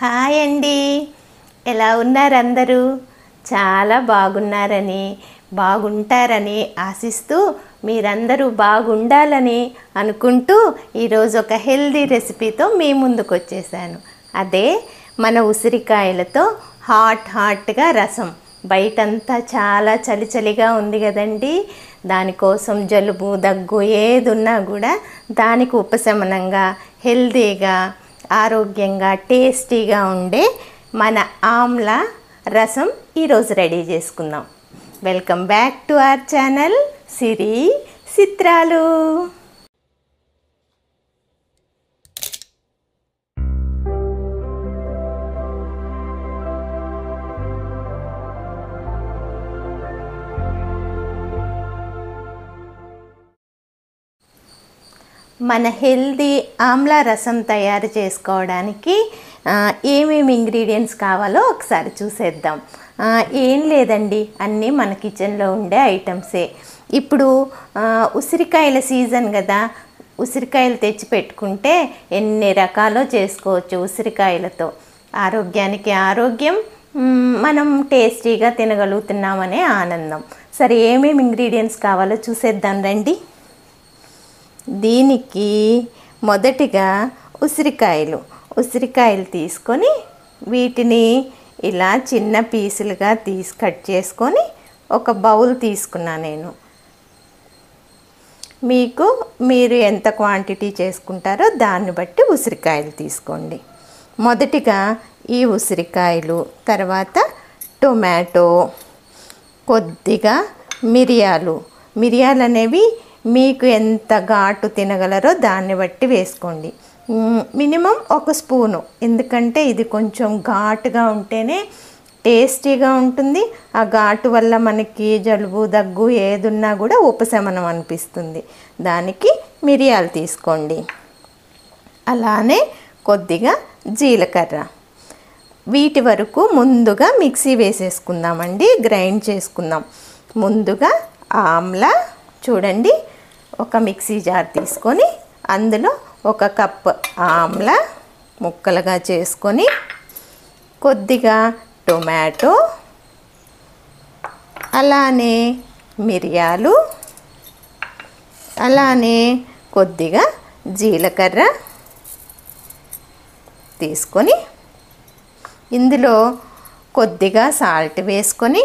Hi అండి, ఎలా ఉన్నారు అందరూ? చాలా బాగున్నారని, బాగుంటారని ఆశిస్తూ మీరందరూ బాగుండాలని అనుకుంటూ ఈరోజు ఒక హెల్దీ రెసిపీతో మీ ముందుకు వచ్చేసాను. అదే మన ఉసిరికాయలతో హాట్గా రసం. బయటంతా చాలా చలి చలిగా ఉంది కదండి. దానికోసం జలుబు దగ్గు ఏదున్నా కూడా దానికి ఉపశమనంగా హెల్దీగా ఆరోగ్యంగా టేస్టీగా ఉండే మన ఆమ్లా రసం ఈరోజు రెడీ చేసుకుందాం. Welcome back to our channel Siri Chitralu. మన హెల్దీ ఆమ్లా రసం తయారు చేసుకోవడానికి ఏమేమి ఇంగ్రీడియంట్స్ కావాలో ఒకసారి చూసేద్దాం. ఏం లేదండి, అన్నీ మన కిచెన్లో ఉండే ఐటమ్సే. ఇప్పుడు ఉసిరికాయల సీజన్ కదా, ఉసిరికాయలు తెచ్చి పెట్టుకుంటే ఎన్ని రకాలో చేసుకోవచ్చు ఉసిరికాయలతో. ఆరోగ్యానికి ఆరోగ్యం, మనం టేస్టీగా తినగలుగుతున్నామనే ఆనందం. సరే, ఏమేమి ఇంగ్రీడియంట్స్ కావాలో చూసేద్దాం రండి. దీనికి మొదటిగా ఉసిరికాయలు తీసుకొని వీటిని ఇలా చిన్న పీసులుగా కట్ చేసుకొని ఒక బౌల్ తీసుకున్నా నేను. మీరు ఎంత క్వాంటిటీ చేసుకుంటారో దాన్ని బట్టి ఉసిరికాయలు తీసుకోండి. మొదటిగా ఈ ఉసిరికాయలు, తర్వాత టొమాటో, కొద్దిగా మిరియాలు అనేవి మీకు ఎంత ఘాటు తినగలరో దాన్ని బట్టి వేసుకోండి. మినిమం 1 స్పూను, ఎందుకంటే ఇది కొంచెం ఘాటుగా ఉంటేనే టేస్టీగా ఉంటుంది. ఆ ఘాటు వల్ల మనకి జలుబు దగ్గు ఏదున్నా కూడా ఉపశమనం అనిపిస్తుంది. దానికి మిరియాలు తీసుకోండి. అలానే కొద్దిగా జీలకర్ర. వీటి వరకు ముందుగా మిక్సీ వేసేసుకుందామండి, గ్రైండ్ చేసుకుందాం. ముందుగా ఆమ్లా చూడండి, ఒక మిక్సీ జార్ తీసుకొని అందులో 1 కప్ ఆమ్లా ముక్కలుగా చేసుకొని, కొద్దిగా టొమాటో, అలానే మిరియాలు, అలానే కొద్దిగా జీలకర్ర తీసుకొని ఇందులో కొద్దిగా సాల్ట్ వేసుకొని,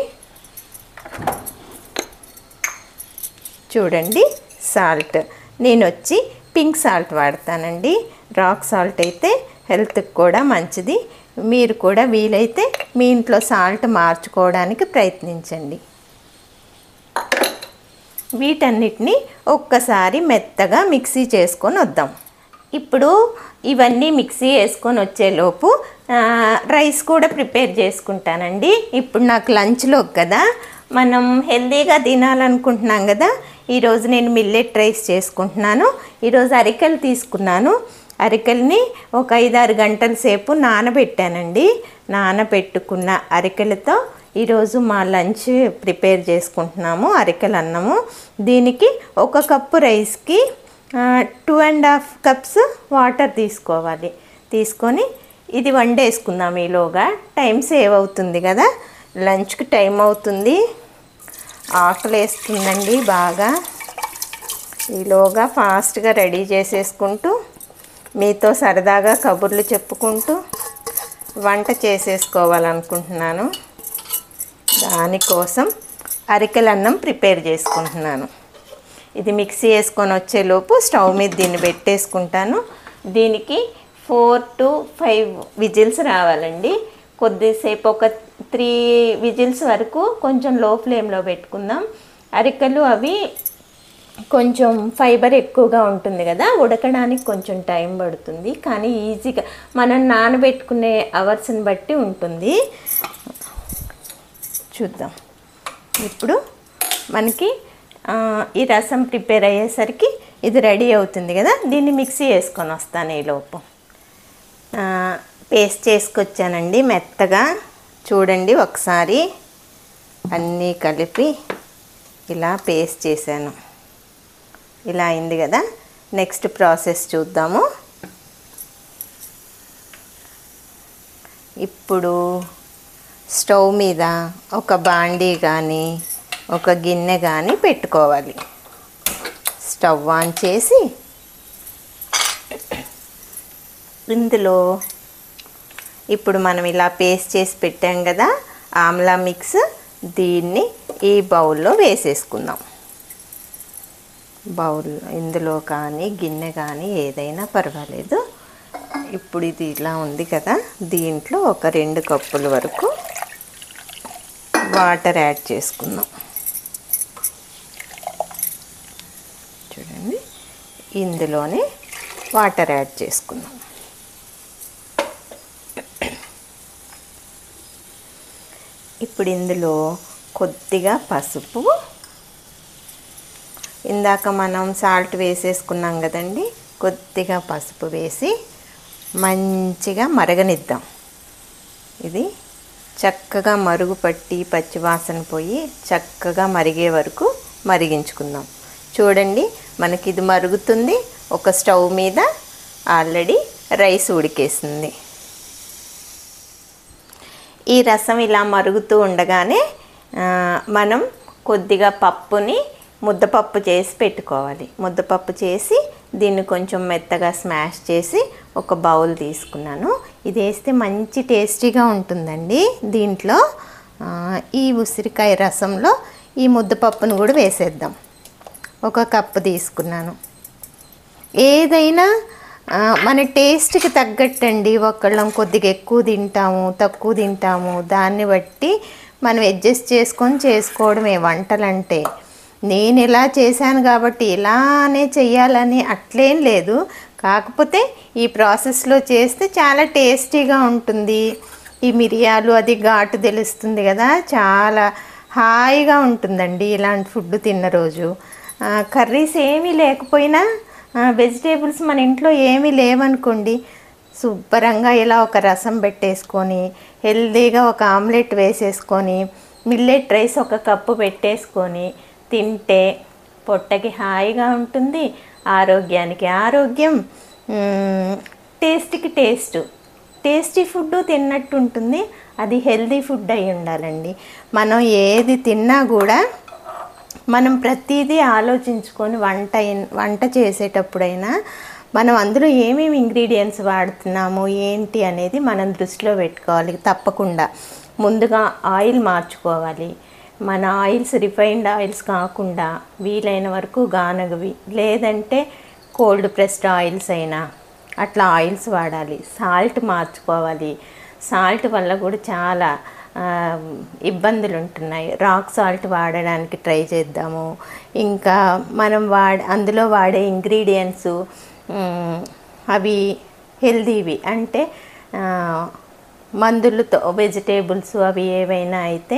చూడండి సాల్ట్ నేను వచ్చి పింక్ సాల్ట్ వాడతానండి. రాక్ సాల్ట్ అయితే హెల్త్కి కూడా మంచిది. మీరు కూడా వీలైతే మీ ఇంట్లో సాల్ట్ మార్చుకోవడానికి ప్రయత్నించండి. వీటన్నిటిని ఒక్కసారి మెత్తగా మిక్సీ చేసుకొని వద్దాం. ఇప్పుడు ఇవన్నీ మిక్సీ వేసుకొని వచ్చేలోపు రైస్ కూడా ప్రిపేర్ చేసుకుంటానండి. ఇప్పుడు నాకు లంచ్లో కదా, మనం హెల్దీగా తినాలనుకుంటున్నాం కదా. ఈరోజు నేను మిల్లెట్ రైస్ చేసుకుంటున్నాను. ఈరోజు అరికెలు తీసుకున్నాను. అరికెల్ని ఒక 5-6 గంటల సేపు నానబెట్టానండి. నానబెట్టుకున్న అరికెలతో ఈరోజు మా లంచ్ ప్రిపేర్ చేసుకుంటున్నాము, అరికెల అన్నము. దీనికి 1 కప్పు రైస్కి 2.5 కప్స్ వాటర్ తీసుకోవాలి. తీసుకొని ఇది వండేసుకుందాం. ఈలోగా టైం సేవ్ అవుతుంది కదా, లంచ్కి టైం అవుతుంది, ఆకలి వేస్తుందండి బాగా. ఈలోగా ఫాస్ట్గా రెడీ చేసేసుకుంటూ మీతో సరదాగా కబుర్లు చెప్పుకుంటూ వంట చేసేసుకోవాలనుకుంటున్నాను. దానికోసం అరికెల అన్నం ప్రిపేర్ చేసుకుంటున్నాను. ఇది మిక్సీ వేసుకొని వచ్చేలోపు స్టవ్ మీద దీన్ని పెట్టేసుకుంటాను. దీనికి 4 to 5 విజిల్స్ రావాలండి. కొద్దిసేపు ఒక 3 విజిల్స్ వరకు కొంచెం లో ఫ్లేమ్లో పెట్టుకుందాం. అరికెలు అవి కొంచెం ఫైబర్ ఎక్కువగా ఉంటుంది కదా, ఉడకడానికి కొంచెం టైం పడుతుంది. కానీ ఈజీగా మనం నానబెట్టుకునే అవర్స్ని బట్టి ఉంటుంది. చూద్దాం. ఇప్పుడు మనకి ఈ రసం ప్రిపేర్ అయ్యేసరికి ఇది రెడీ అవుతుంది కదా. దీన్ని మిక్సీ వేసుకొని వస్తాను. ఈలోపు పేస్ట్ చేసుకొచ్చానండి మెత్తగా. చూడండి, ఒకసారి అన్నీ కలిపి ఇలా పేస్ట్ చేశాను. ఇలా అయింది కదా. నెక్స్ట్ ప్రాసెస్ చూద్దాము. ఇప్పుడు స్టవ్ మీద ఒక బాండీ కానీ ఒక గిన్నె కానీ పెట్టుకోవాలి. స్టవ్ ఆన్ చేసి ఇందులో ఇప్పుడు మనం ఇలా పేస్ట్ చేసి పెట్టాం కదా ఆమ్లా మిక్స్, దీన్ని ఈ బౌల్లో వేసేసుకుందాం. బౌల్ ఇందులో కానీ గిన్నె కానీ ఏదైనా పర్వాలేదు. ఇప్పుడు ఇది ఇలా ఉంది కదా, దీంట్లో ఒక 2 కప్పుల వరకు వాటర్ యాడ్ చేసుకుందాం. చూడండి, ఇందులోనే వాటర్ యాడ్ చేసుకుందాం. ఇప్పుడు ఇందులో కొద్దిగా పసుపు, ఇందాక మనం సాల్ట్ వేసేసుకున్నాం కదండి, కొద్దిగా పసుపు వేసి మంచిగా మరగనిద్దాం. ఇది చక్కగా మరుగు పట్టి పచ్చివాసన పోయి చక్కగా మరిగే వరకు మరిగించుకుందాం. చూడండి, మనకి ఇది మరుగుతుంది. ఒక స్టవ్ మీద ఆల్రెడీ రైస్ ఉడికేసింది. ఈ రసం ఇలా మరుగుతూ ఉండగానే మనం కొద్దిగా పప్పుని ముద్దపప్పు చేసి పెట్టుకోవాలి. ముద్దపప్పు చేసి దీన్ని కొంచెం మెత్తగా స్మాష్ చేసి ఒక బౌల్ తీసుకున్నాను. ఇది వేస్తే మంచి టేస్టీగా ఉంటుందండి. దీంట్లో ఈ ఉసిరికాయ రసంలో ఈ ముద్దపప్పును కూడా వేసేద్దాం. 1 కప్పు తీసుకున్నాను. ఏదైనా మన టేస్ట్కి తగ్గట్టండి. ఒకళ్ళం కొద్దిగా ఎక్కువ తింటాము, తక్కువ తింటాము, దాన్ని బట్టి మనం అడ్జస్ట్ చేసుకొని చేసుకోవడమే వంటలంటే. నేను ఇలా చేశాను కాబట్టి ఇలానే చెయ్యాలని అట్లేం లేదు. కాకపోతే ఈ ప్రాసెస్లో చేస్తే చాలా టేస్టీగా ఉంటుంది. ఈ మిరియాలు అది ఘాటు తెలుస్తుంది కదా, చాలా హాయిగా ఉంటుందండి ఇలాంటి ఫుడ్ తిన్న రోజు. కర్రీస్ ఏమీ లేకపోయినా, వెజిటేబుల్స్ మన ఇంట్లో ఏమీ లేవనుకోండి, శుభ్రంగా ఇలా ఒక రసం పెట్టేసుకొని హెల్దీగా ఒక ఆమ్లెట్ వేసేసుకొని మిల్లెట్ రైస్ 1 కప్పు పెట్టేసుకొని తింటే పొట్టకి హాయిగా ఉంటుంది, ఆరోగ్యానికి ఆరోగ్యం, టేస్ట్కి టేస్టీ ఫుడ్ తిన్నట్టు ఉంటుంది. అది హెల్దీ ఫుడ్ అయి ఉండాలండి. మనం ఏది తిన్నా కూడా మనం ప్రతిదీ ఆలోచించుకొని వంట చేసేటప్పుడైనా మనం అందులో ఏమేమి ఇంగ్రీడియంట్స్ వాడుతున్నాము ఏంటి అనేది మనం దృష్టిలో పెట్టుకోవాలి. తప్పకుండా ముందుగా ఆయిల్ మార్చుకోవాలి. మన ఆయిల్స్ రిఫైన్డ్ ఆయిల్స్ కాకుండా వీలైన వరకు గానగవి, లేదంటే కోల్డ్ ప్రెస్డ్ ఆయిల్స్ అయినా అట్లా ఆయిల్స్ వాడాలి. సాల్ట్ మార్చుకోవాలి. సాల్ట్ వల్ల కూడా చాలా ఇబ్బందులు ఉంటున్నాయి. రాక్ సాల్ట్ వాడడానికి ట్రై చేద్దాము. ఇంకా మనం అందులో వాడే ఇంగ్రీడియంట్స్ అవి హెల్దీవి, అంటే మందులతో వెజిటేబుల్స్ అవి ఏవైనా అయితే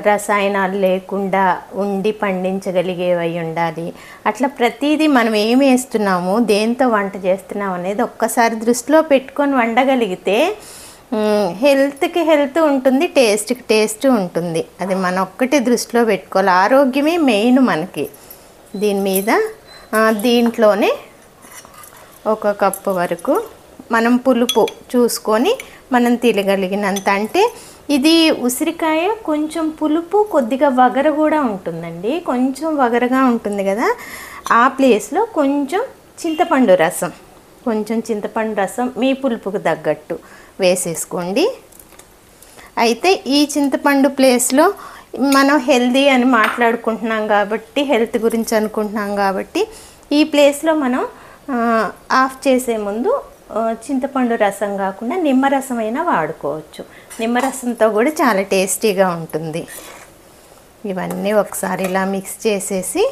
రసాయనాలు లేకుండా ఉండి పండించగలిగేవి ఉండాలి. అట్లా ప్రతిదీ మనం ఏమి వేస్తున్నాము, దేంతో వంట చేస్తున్నాం అనేది ఒక్కసారి దృష్టిలో పెట్టుకొని వండగలిగితే హెల్త్కి హెల్త్ ఉంటుంది, టేస్ట్కి టేస్ట్ ఉంటుంది. అది మనం ఒక్కటే దృష్టిలో పెట్టుకోవాలి. ఆరోగ్యమే మెయిన్ మనకి. దీంట్లోనే 1 కప్పు వరకు మనం పులుపు చూసుకొని మనం తినగలిగినంత, అంటే ఇది ఉసిరికాయ కొంచెం పులుపు కొద్దిగా వగర కూడా ఉంటుందండి. కొంచెం వగరగా ఉంటుంది కదా, ఆ ప్లేస్లో కొంచెం చింతపండు రసం మీ పులుపుకు తగ్గట్టు వేసేసుకోండి. అయితే ఈ చింతపండు ప్లేస్లో మనం హెల్దీ అని మాట్లాడుకుంటున్నాం కాబట్టి, హెల్త్ గురించి అనుకుంటున్నాం కాబట్టి, ఈ ప్లేస్లో మనం ఆఫ్ చేసే ముందు చింతపండు రసం కాకుండా నిమ్మరసం అయినా వాడుకోవచ్చు. నిమ్మరసంతో కూడా చాలా టేస్టీగా ఉంటుంది. ఇవన్నీ ఒకసారి ఇలా మిక్స్ చేసేసి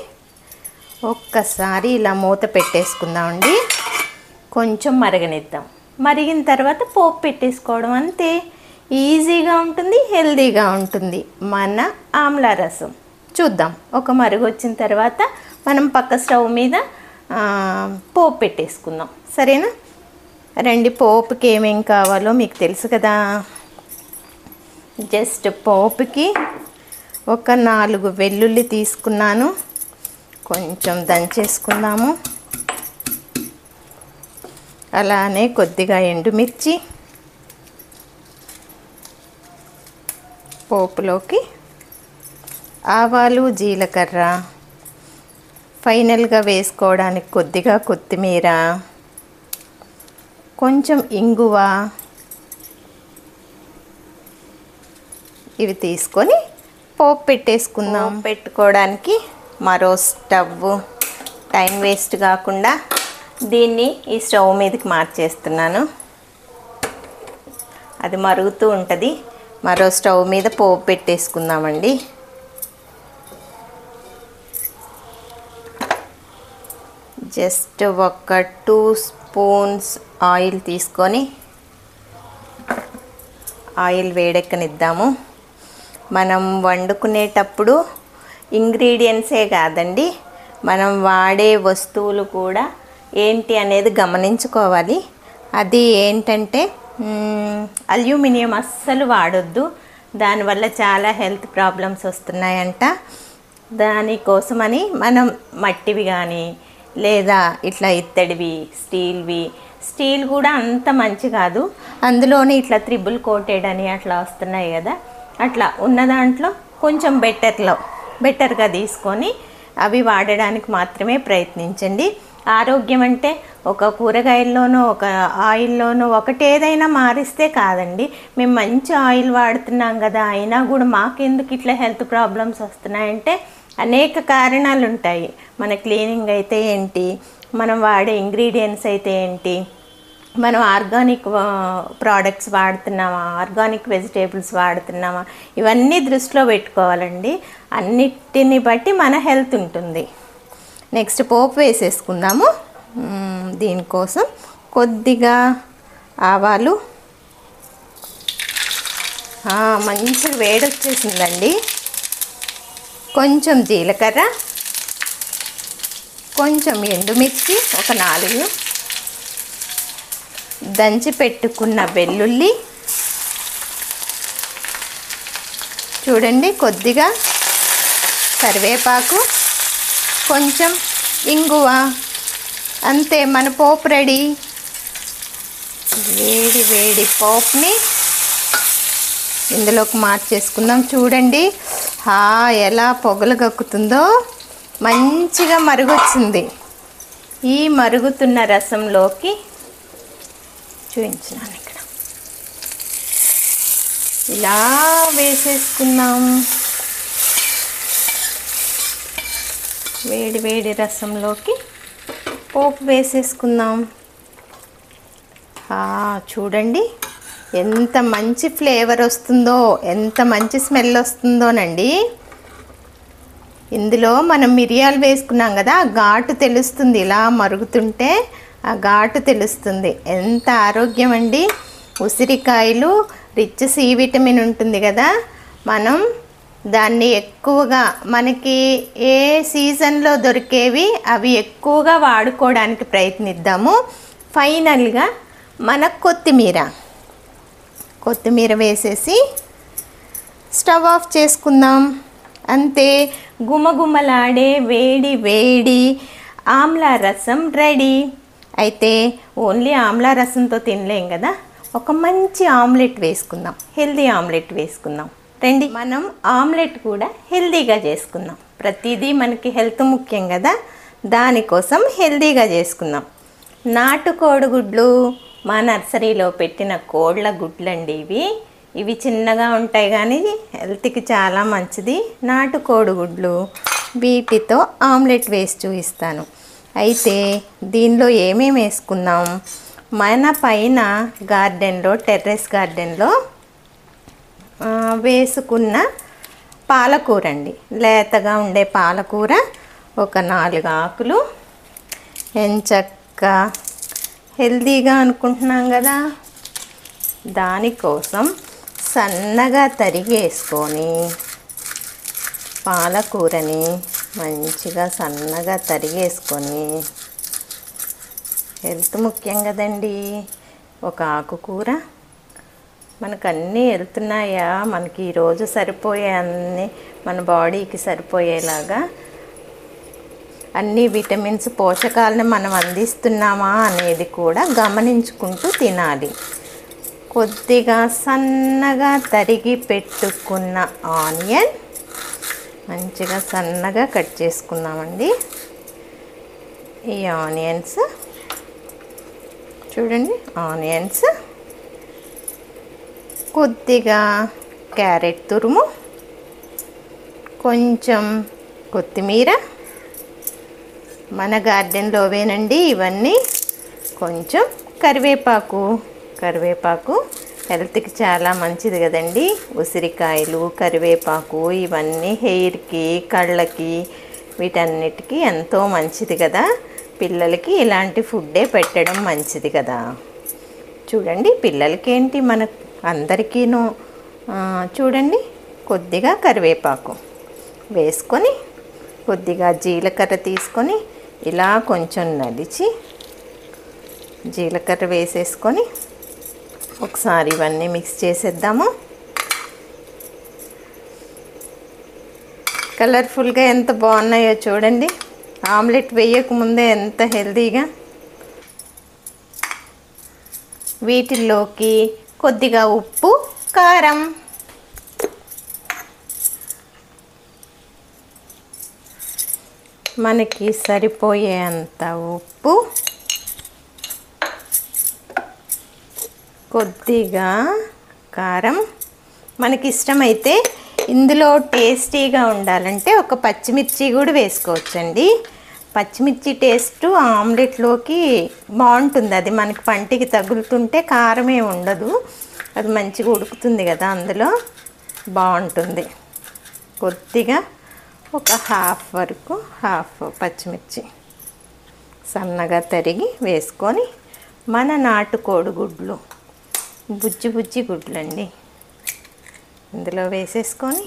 ఒక్కసారి ఇలా మూత పెట్టేసుకుందామండి. కొంచెం మరగనిద్దాం. మరిగిన తర్వాత పోపు పెట్టేసుకోవడం అంతే. ఈజీగా ఉంటుంది, హెల్దీగా ఉంటుంది మన ఆమ్లా రసం. చూద్దాం. ఒక మరుగు వచ్చిన తర్వాత మనం పక్క స్టవ్ మీద పోపు పెట్టేసుకుందాం. సరేనా? రండి, పోపుకి ఏమేం కావాలో మీకు తెలుసు కదా. జస్ట్ పోపుకి ఒక 4 వెల్లుల్లి తీసుకున్నాను. కొంచెం దంచేసుకుందాము. అలానే కొద్దిగా ఎండుమిర్చి, పోపులోకి ఆవాలు, జీలకర్ర, ఫైనల్గా వేసుకోవడానికి కొద్దిగా కొత్తిమీర, కొంచెం ఇంగువ ఇవి తీసుకొని పోపు పెట్టేసుకుందాం. పెట్టుకోవడానికి మరో స్టవ్, టైం వేస్ట్ కాకుండా దీన్ని ఈ స్టవ్ మీదకి మార్చేస్తున్నాను. అది మరుగుతూ ఉంటుంది. మరో స్టవ్ మీద పోపు పెట్టేసుకుందామండి. జస్ట్ ఒక 2 స్పూన్స్ ఆయిల్ తీసుకొని ఆయిల్ వేడెక్కనిద్దాము. మనం వండుకునేటప్పుడు ఇంగ్రీడియంట్సే కాదండి, మనం వాడే వస్తువులు కూడా ఏంటి అనేది గమనించుకోవాలి. అది ఏంటంటే అల్యూమినియం అస్సలు వాడొద్దు. దానివల్ల చాలా హెల్త్ ప్రాబ్లమ్స్ వస్తున్నాయంట. దానికోసమని మనం మట్టివి కానీ లేదా ఇట్లా ఇత్తడివి, స్టీల్ కూడా అంత మంచి కాదు. అందులోనే ఇట్లా త్రిబుల్ కోటెడ్ అని అట్లా వస్తున్నాయి కదా, అట్లా ఉన్న దాంట్లో కొంచెం బెటర్గా తీసుకొని అవి వాడడానికి మాత్రమే ప్రయత్నించండి. ఆరోగ్యం అంటే ఒక కూరగాయల్లోనో ఒక ఆయిల్లోనో ఒకటేదైనా మారిస్తే కాదండి. మేము మంచి ఆయిల్ వాడుతున్నాం కదా, అయినా కూడా మాకెందుకు ఇట్లా హెల్త్ ప్రాబ్లమ్స్ వస్తున్నాయంటే అనేక కారణాలు ఉంటాయి. మన క్లీనింగ్ అయితే ఏంటి, మనం వాడే ఇంగ్రీడియంట్స్ అయితే ఏంటి, మనం ఆర్గానిక్ ప్రోడక్ట్స్ వాడుతున్నామా, ఆర్గానిక్ వెజిటేబుల్స్ వాడుతున్నామా, ఇవన్నీ దృష్టిలో పెట్టుకోవాలండి. అన్నిటిని బట్టి మన హెల్త్ ఉంటుంది. నెక్స్ట్ పోపు వేసేసుకుందాము. దీనికోసం కొద్దిగా ఆవాలు, మంచి వేడి వచ్చేసిందండి. కొంచెం జీలకర్ర, కొంచెం ఎండుమిర్చి, ఒక 4 దంచి పెట్టుకున్న వెల్లుల్లి, చూడండి కొద్దిగా కరివేపాకు, కొంచెం ఇంగువ, అంతే మన పోపు రెడీ. వేడి వేడి పోపుని ఇందులోకి మార్చేసుకుందాం. చూడండి ఎలా పొగలు కక్కుతుందో, మంచిగా మరుగొచ్చింది. ఈ మరుగుతున్న రసంలోకి చూపించినాను ఇక్కడ ఇలా వేసేసుకుందాం. వేడి వేడి రసంలోకి పోపు వేసేసుకుందాం. చూడండి ఎంత మంచి ఫ్లేవర్ వస్తుందో, ఎంత మంచి స్మెల్ వస్తుందోనండి. ఇందులో మనం మిరియాలు వేసుకున్నాం కదా, ఆ ఘాటు తెలుస్తుంది. ఇలా మరుగుతుంటే ఆ ఘాటు తెలుస్తుంది. ఎంత ఆరోగ్యం అండి. ఉసిరికాయలు రిచ్ సి విటమిన్ ఉంటుంది కదా, మనం దాన్ని ఎక్కువగా మనకి ఏ సీజన్లో దొరికేవి అవి ఎక్కువగా వాడుకోవడానికి ప్రయత్నిద్దాము. ఫైనల్గా మన కొత్తిమీర వేసేసి స్టవ్ ఆఫ్ చేసుకుందాం. అంతే, గుమగుమలాడే వేడి వేడి ఆమ్లా రసం రెడీ. అయితే ఓన్లీ ఆమ్లా రసంతో తినలేం కదా, ఒక మంచి ఆమ్లెట్ వేసుకుందాం, హెల్దీ ఆమ్లెట్ వేసుకుందాం రండి. మనం ఆమ్లెట్ కూడా హెల్దీగా చేసుకుందాం. ప్రతిదీ మనకి హెల్త్ ముఖ్యం కదా, దానికోసం హెల్దీగా చేసుకుందాం. నాటుకోడి గుడ్లు, మా నర్సరీలో పెట్టిన కోళ్ళ గుడ్లండి ఇవి చిన్నగా ఉంటాయి కానీ హెల్త్కి చాలా మంచిది. నాటుకోడి గుడ్లు, వీటితో ఆమ్లెట్ వేసి చూపిస్తాను. అయితే దీనిలో ఏమేమి వేసుకుందాం, మన పైన గార్డెన్లో, టెర్రస్ గార్డెన్లో వేసుకున్న పాలకూర అండి, లేతగా ఉండే పాలకూర ఒక 4 ఆకులు. ఎంచక్కా హెల్తీగా అనుకుంటున్నాం కదా, దానికోసం సన్నగా తరిగేసుకొని పాలకూరని మంచిగా సన్నగా తరిగేసుకొని, హెల్త్ ముఖ్యం కదండి. ఒక ఆకుకూర మనకు అన్నీ వెళ్తున్నాయా, మనకి ఈరోజు సరిపోయే అన్నీ, మన బాడీకి సరిపోయేలాగా అన్ని విటమిన్స్, పోషకాలను మనం అందిస్తున్నామా అనేది కూడా గమనించుకుంటూ తినాలి. కొద్దిగా సన్నగా తరిగి పెట్టుకున్న ఆనియన్ మంచిగా సన్నగా కట్ చేసుకున్నామండి. ఈ ఆనియన్స్ చూడండి, ఆనియన్స్, కొద్దిగా క్యారెట్ తురుము, కొంచెం కొత్తిమీర, మన గార్డెన్లోవేనండి ఇవన్నీ, కొంచెం కరివేపాకు హెల్త్కి చాలా మంచిది కదండి. ఉసిరికాయలు, కరివేపాకు ఇవన్నీ హెయిర్కి, కళ్ళకి, వీటన్నిటికీ ఎంతో మంచిది కదా. పిల్లలకి ఇలాంటి ఫుడ్డే పెట్టడం మంచిది కదా. చూడండి, పిల్లలకి ఏంటి, మన అందరికీను. చూడండి, కొద్దిగా కరివేపాకు వేసుకొని, కొద్దిగా జీలకర్ర తీసుకొని ఇలా కొంచెం నలిచి జీలకర్ర వేసేసుకొని ఒకసారి ఇవన్నీ మిక్స్ చేసేద్దాము. కలర్ఫుల్గా ఎంత బాగున్నాయో చూడండి. ఆమ్లెట్ వేయకముందే ఎంత హెల్తీగా. వీటిల్లోకి కొద్దిగా ఉప్పు, కారం, మనకి సరిపోయేంత ఉప్పు, కొద్దిగా కారం, మనకి ఇష్టమైతే ఇందులో టేస్టీగా ఉండాలంటే ఒక పచ్చిమిర్చి కూడా వేసుకోవచ్చండి. పచ్చిమిర్చి టేస్ట్ ఆమ్లెట్లోకి బాగుంటుంది. అది మనకి పంటికి తగులుతుంటే కారమే ఉండదు, అది మంచిగా ఉడుకుతుంది కదా, అందులో బాగుంటుంది. కొద్దిగా ఒక హాఫ్ పచ్చిమిర్చి సన్నగా తరిగి వేసుకొని, మన నాటుకోడి గుడ్లు, బుజ్జి గుడ్లండి, ఇందులో వేసేసుకొని,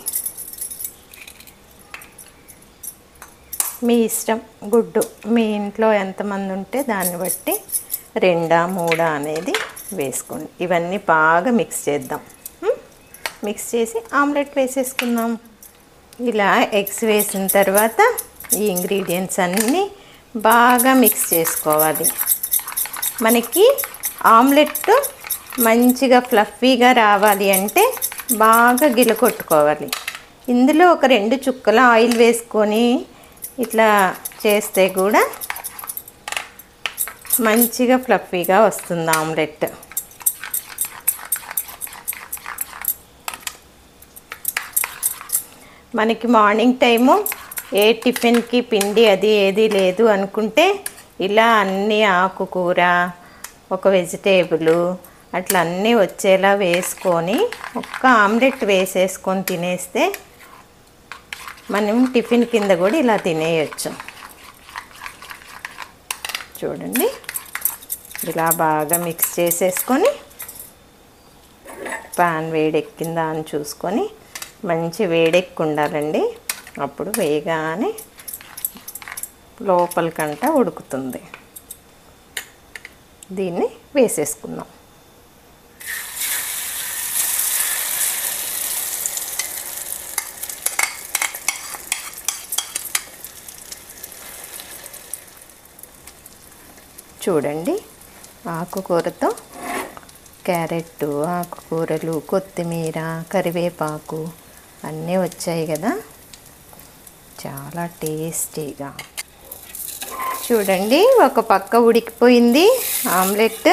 మీ ఇష్టం గుడ్డు, మీ ఇంట్లో ఎంతమంది ఉంటే దాన్ని బట్టి 2 3 అనేది వేసుకోండి. ఇవన్నీ బాగా మిక్స్ చేద్దాం. మిక్స్ చేసి ఆమ్లెట్ వేసేసుకుందాం. ఇలా ఎగ్స్ వేసిన తర్వాత ఈ ఇంగ్రీడియంట్స్ అన్నీ బాగా మిక్స్ చేసుకోవాలి. మనకి ఆమ్లెట్ మంచిగా ఫ్లఫీగా రావాలి అంటే బాగా గిలకొట్టుకోవాలి. ఇందులో ఒక 2 చుక్కల ఆయిల్ వేసుకొని ఇట్లా చేస్తే కూడా మంచిగా ఫ్లఫీగా వస్తుంది ఆమ్లెట్. మనకి మార్నింగ్ టైము ఏ టిఫిన్కి పిండి అది ఏది లేదు అనుకుంటే ఇలా అన్నీ ఆకుకూర, ఒక వెజిటేబుల్ అట్లా అన్నీ వచ్చేలా వేసుకొని ఒక్క ఆమ్లెట్ వేసేసుకొని తినేస్తే మనం టిఫిన్ కింద కూడా ఇలా తినేయచ్చు. చూడండి, ఇలా బాగా మిక్స్ చేసేసుకొని పాన్ వేడెక్కిందా అని చూసుకొని, మంచి వేడెక్కి ఉండాలండి, అప్పుడు వేయగానే లోపలికంట ఉడుకుతుంది. దీన్ని వేసేసుకుందాం. చూడండి, ఆకుకూరతో క్యారెట్, ఆకుకూరలు, కొత్తిమీర, కరివేపాకు అన్నీ వచ్చాయి కదా, చాలా టేస్టీగా. చూడండి, ఒక పక్క ఉడికిపోయింది ఆమ్లెట్.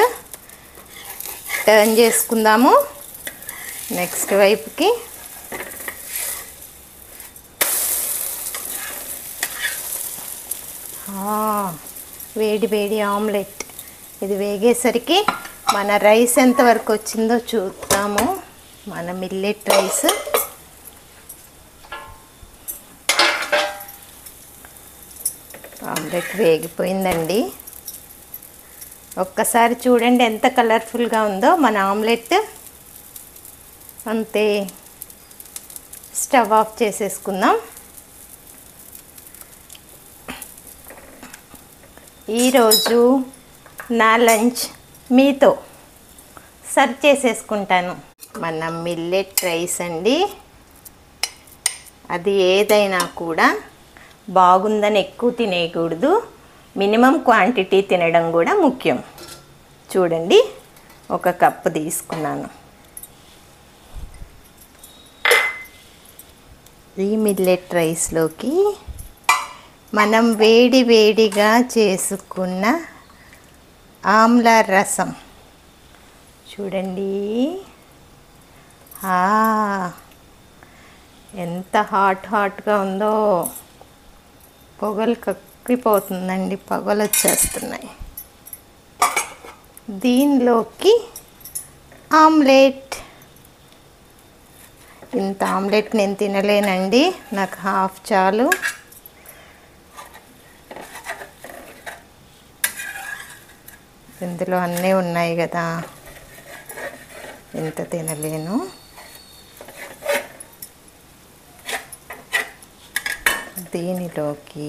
టర్న్ చేసుకుందాము నెక్స్ట్ వైపుకి. వేడి వేడి ఆమ్లెట్. ఇది వేగేసరికి మన రైస్ ఎంతవరకు వచ్చిందో చూద్దాము. మన మిల్లెట్ రైస్ ఆమ్లెట్ వేగిపోయిందండి. ఒక్కసారి చూడండి ఎంత కలర్ఫుల్గా ఉందో మన ఆమ్లెట్. అంతే, స్టవ్ ఆఫ్ చేసేసుకుందాం. ఈరోజు నా లంచ్ మీతో సర్వ్ చేసేసుకుంటాను. మన మిల్లెట్ రైస్ అండి. అది ఏదైనా కూడా బాగుందని ఎక్కువ తినేయకూడదు, మినిమం క్వాంటిటీ తినడం కూడా ముఖ్యం. చూడండి, 1 కప్పు తీసుకున్నాను. ఈ మిల్లెట్ రైస్లోకి మనం వేడిగా చేసుకున్న ఆమ్లా రసం చూడండి. ఎంత హాట్గా ఉందో, పొగలు కక్కిపోతుందండి, పొగలు వచ్చేస్తున్నాయి. దీనిలోకి ఆమ్లెట్. ఇంత ఆమ్లెట్ నేను తినలేనండి, నాకు హాఫ్ చాలు. ఇందులో అన్నీ ఉన్నాయి కదా, ఇంత తినలేను. దీనిలోకి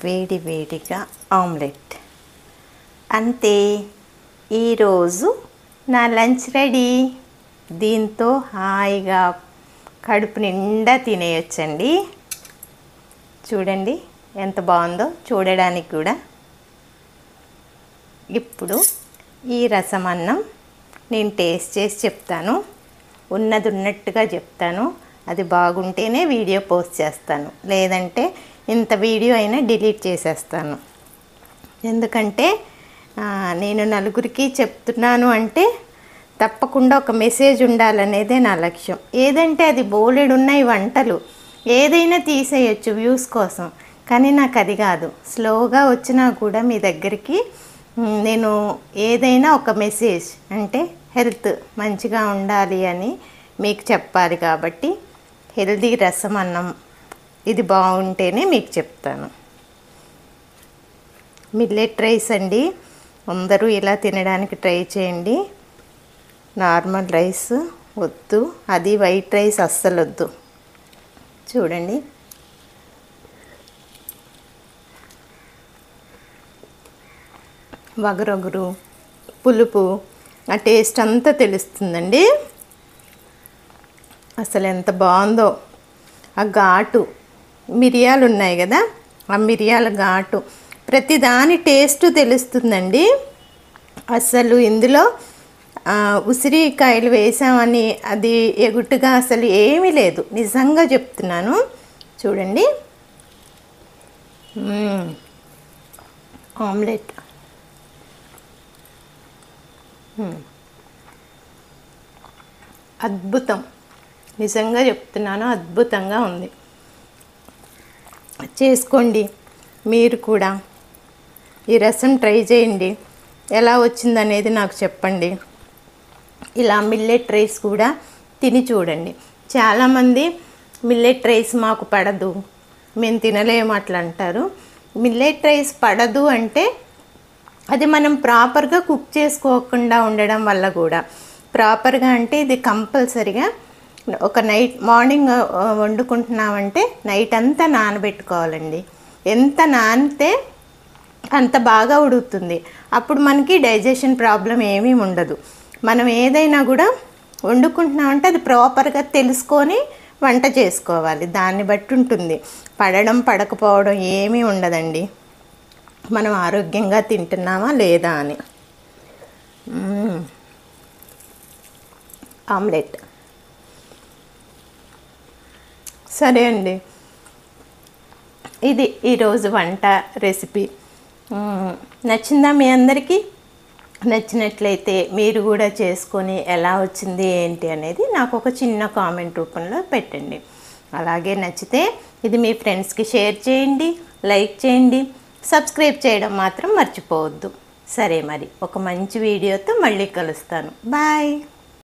వేడిగా ఆమ్లెట్. అంతే, ఈరోజు నా లంచ్ రెడీ. దీంతో హాయిగా కడుపు నిండా తినేయొచ్చండి. చూడండి ఎంత బాగుందో చూడడానికి కూడా. ఇప్పుడు ఈ రసం అన్నం నేను టేస్ట్ చేసి చెప్తాను, ఉన్నది ఉన్నట్టుగా చెప్తాను. అది బాగుంటేనే వీడియో పోస్ట్ చేస్తాను, లేదంటే ఇంత వీడియో అయినా డిలీట్ చేసేస్తాను. ఎందుకంటే నేను నలుగురికి చెప్తున్నాను అంటే తప్పకుండా ఒక మెసేజ్ ఉండాలనేదే నా లక్ష్యం. ఏదంటే అది బోలెడు ఉన్నాయి వంటలు, ఏదైనా తీసేయచ్చు వ్యూస్ కోసం, కానీ నాకు అది కాదు. స్లోగా వచ్చినా కూడా మీ దగ్గరికి నేను ఏదైనా ఒక మెసేజ్, అంటే హెల్త్ మంచిగా ఉండాలి అని మీకు చెప్పాలి. కాబట్టి హెల్దీ రసం అన్నం ఇది బాగుంటేనే మీకు చెప్తాను. మిల్లెట్ రైస్ అండి, అందరూ ఇలా తినడానికి ట్రై చేయండి. నార్మల్ రైస్ వద్దు, అది వైట్ రైస్ అస్సలు వద్దు. చూడండి వగరొగరు పులుపు, ఆ టేస్ట్ అంతా తెలుస్తుందండి. అసలు ఎంత బాగుందో. ఆ ఘాటు, మిరియాలు ఉన్నాయి కదా, ఆ మిరియాల ఘాటు, ప్రతిదాని టేస్ట్ తెలుస్తుందండి. అసలు ఇందులో ఉసిరికాయలు వేసామని అది ఎగుటుగా అసలు ఏమీ లేదు, నిజంగా చెప్తున్నాను. చూడండి ఆమ్లెట్ అద్భుతం, నిజంగా చెప్తున్నాను, అద్భుతంగా ఉంది. చేసుకోండి మీరు కూడా, ఈ రసం ట్రై చేయండి, ఎలా వచ్చిందనేది నాకు చెప్పండి. ఇలా మిల్లెట్ రైస్ కూడా తిని చూడండి. చాలామంది మిల్లెట్ రైస్ మాకు పడదు, మేము తినలేము అట్లా అంటారు. మిల్లెట్ రైస్ పడదు అంటే అది మనం ప్రాపర్గా కుక్ చేసుకోకుండా ఉండడం వల్ల కూడా. ప్రాపర్గా అంటే ఇది కంపల్సరిగా ఒక నైట్, మార్నింగ్ వండుకుంటున్నామంటే నైట్ అంతా నానబెట్టుకోవాలండి. ఎంత నానితే అంత బాగా ఉడుకుతుంది. అప్పుడు మనకి డైజెషన్ ప్రాబ్లం ఏమీ ఉండదు. మనం ఏదైనా కూడా వండుకుంటున్నామంటే అది ప్రాపర్గా తెలుసుకొని వంట చేసుకోవాలి, దాన్ని బట్టి ఉంటుంది. పడడం పడకపోవడం ఏమీ ఉండదండి, మనం ఆరోగ్యంగా తింటున్నామా లేదా అని. ఆమ్లెట్ సరే అండి, ఇది ఈరోజు వంట రెసిపీ. నచ్చిందా మీ అందరికీ? నచ్చినట్లయితే మీరు కూడా చేసుకొని ఎలా వచ్చింది ఏంటి అనేది నాకు ఒక చిన్న కామెంట్ రూపంలో పెట్టండి. అలాగే నచ్చితే ఇది మీ ఫ్రెండ్స్కి షేర్ చేయండి, లైక్ చేయండి, సబ్స్క్రైబ్ చేయడం మాత్రం మర్చిపోవద్దు. సరే మరి, ఒక మంచి వీడియోతో మళ్ళీ కలుస్తాను. బాయ్.